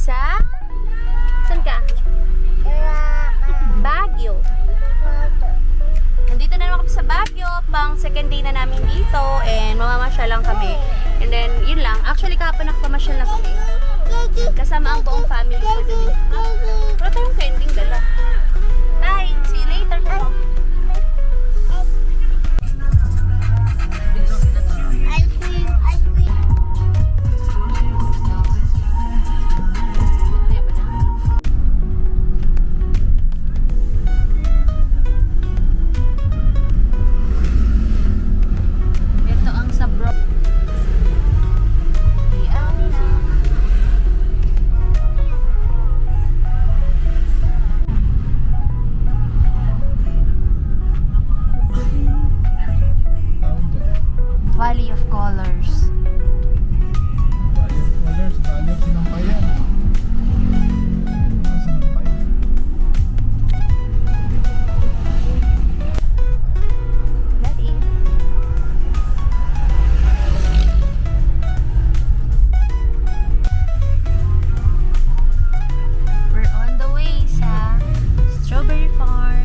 sa... Saan ka? Baguio. Nandito na naman kami sa Baguio. Pang second day na namin dito. And mamamasyal lang kami. And then, yun lang. Actually, kahapon nakapamasyal na kami. Kasama ang buong family ko dun. Wala tayong pending dala. Bye! See you later. Ito ang sabro. Valley of Colors. Valley of Sinampayan. Ready? We're on the way sa Strawberry Farm.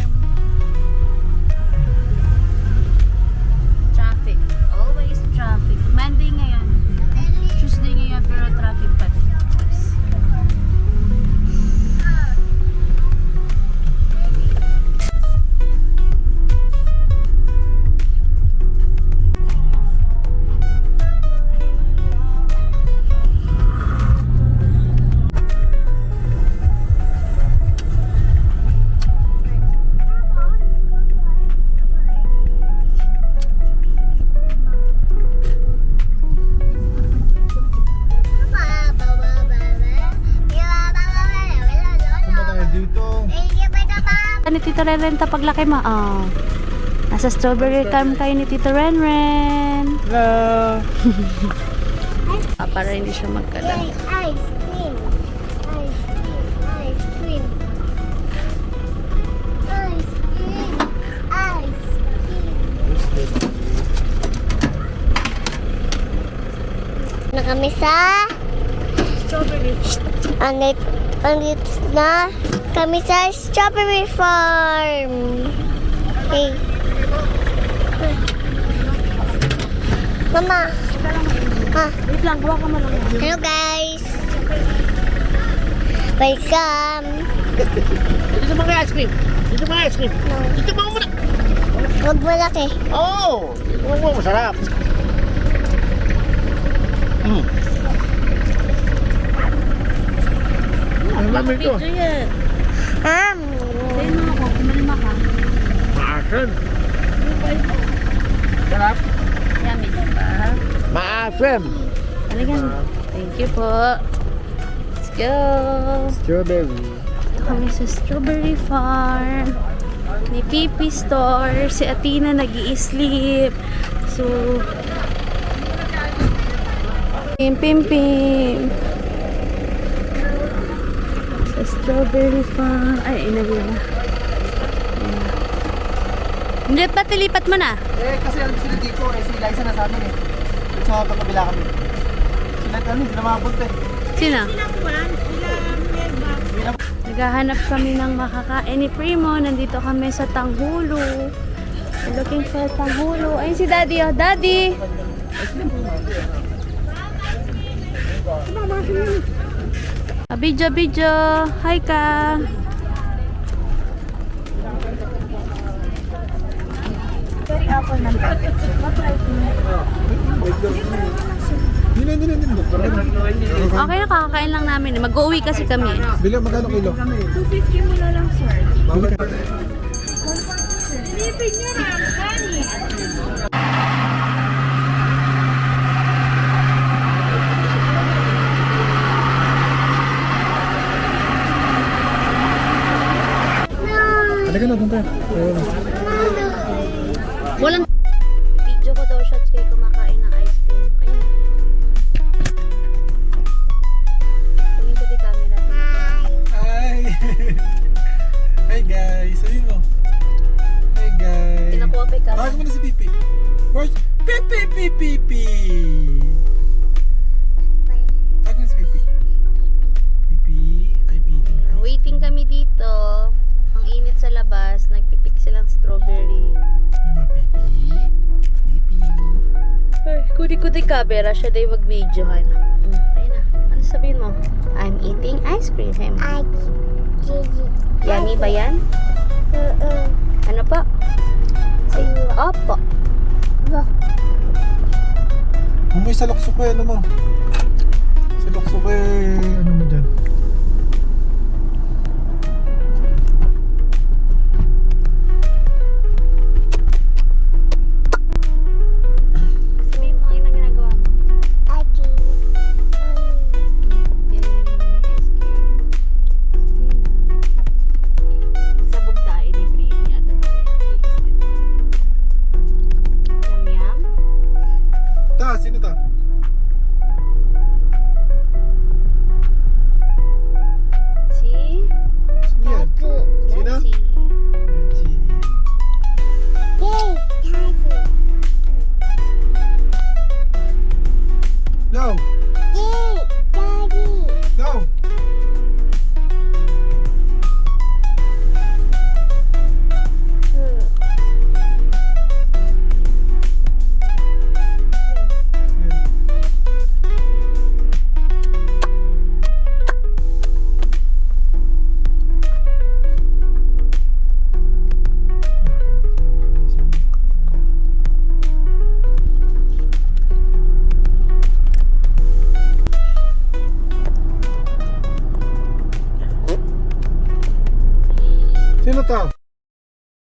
Traffic. Always traffic. Monday ngayon. Tuesday ngayon pero traffic pa din. Punta tayo dito. Ni Tito Renren paglaki mo. Oh. Nasa Strawberry Farm kayo ni Tito Renren. Hello. Para hindi siya magkalat. Ice cream. Ice cream. Ice cream. Ice cream. Ice cream. Na kami sa Strawberry. andit na kami sa Strawberry Farm. Hey. Mama. Ha? Wait lang, gawa ka mo lang. Hello guys. Welcome. Dito mga ice cream. Dito mga ice cream. Dito mga muna. Huwag malaki. Oh! Huwag mo, masarap. Ang lamig ko. yan. Um, Sayo mo ako, kumalima ka. Maasim. Sarap. Yummy, diba? Maasim. Talagang, thank you po. Let's go. Strawberry. Ito kami sa Strawberry Farm. May PP store. Si Athena nag-i-sleep. So, pim pim pim. Sa Strawberry Farm. Ay, inagay na. Hindi, pati lipat mo na. Eh, kasi alam sila dito, eh, si Liza na sa amin eh. Sa pagkabila kami. Sila kami, hindi na makapunta eh. Sino? Naghahanap kami ng makakain ni Primo. Nandito kami sa Tanghulo. We're looking for Tanghulo. Ayun si Daddy, oh. Daddy! Abidjo. Hi ka! Hindi. Okay na, kakakain lang namin. Mag-uwi kasi kami. Bili magkano kilo? 250 mo na lang, sir. Bili ka. Silipin nyo na, magkani. Halika na, doon tayo. Walang... Video ko daw shots kayo kumakain ng ice cream. Ayun. Kunin ko di camera. Hi! Hi guys! Sabi mo. Hi guys! Pinakuha pa yung camera. Tawag mo na si Pipi. Where's Pipi? Tawag mo na si Pipi. Pipi. camera, siya daw yung mag-video. Ayun na. Ano sabihin mo? I'm eating ice cream. Sabi mo. Yummy ba yan? Ano po? Say, opo. May salokso ko ano mo? Salokso ko ano mo